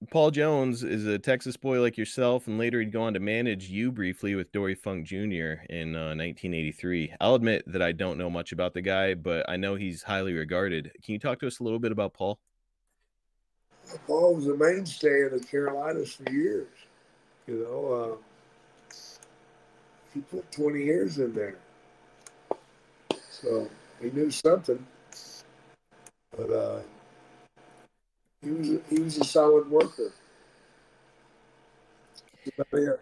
Paul Jones is a Texas boy like yourself, and later he'd go on to manage you briefly with Dory Funk Jr. in 1983. I'll admit that I don't know much about the guy, but I know he's highly regarded. Can you talk to us a little bit about Paul? Paul was a mainstay in the Carolinas for years. You know, he put 20 years in there, so he knew something. But he was a solid worker. That's about it.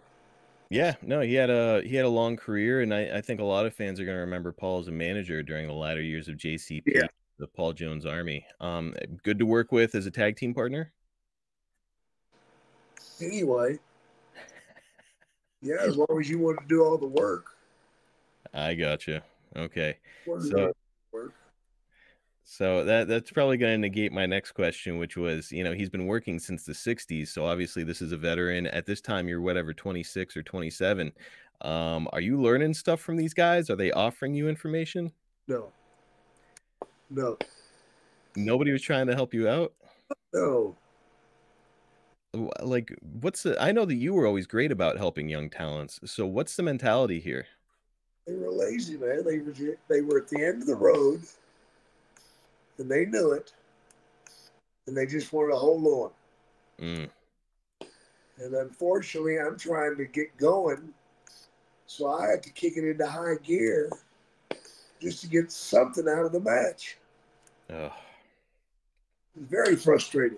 Yeah, no, he had a long career, and I think a lot of fans are going to remember Paul as a manager during the latter years of Yeah. JCP, the Paul Jones Army. Good to work with as a tag team partner. Anyway, yeah, as long as you want to do all the work, I gotcha. Okay, wasn't so doing work. that's probably going to negate my next question, which was, he's been working since the '60s, so obviously this is a veteran. At this time, you're whatever 26 or 27. Are you learning stuff from these guys? Are they offering you information? No, no, Nobody was trying to help you out. no. Like, I know that you were always great about helping young talents. So what's the mentality here? They were lazy, man. They were at the end of the road, and they knew it, and they just wanted to hold on. Mm. And unfortunately, I'm trying to get going, so I had to kick it into high gear just to get something out of the match. Ugh. It's very frustrating.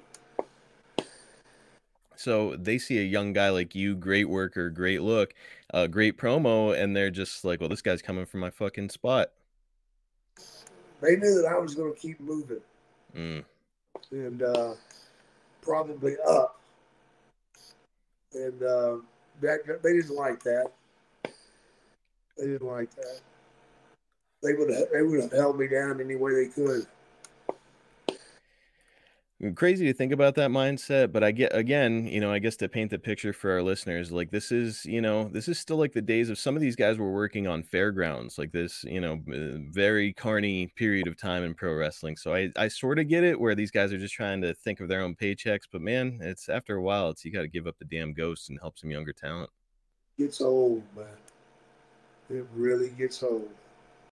So they see a young guy like you, great worker, great look, great promo, and they're just like, well, this guy's coming from my fucking spot. They knew that I was going to keep moving Mm. and probably up, and they didn't like that. They didn't like that. They would have held me down any way they could. Crazy to think about that mindset, but I get again, I guess to paint the picture for our listeners, like this is still like the days of some of these guys were working on fairgrounds, like this, very carny period of time in pro wrestling. So I sort of get it where these guys are just trying to think of their own paychecks, but man, it's after a while, you got to give up the damn ghost and help some younger talent. Gets old, man. It really gets old.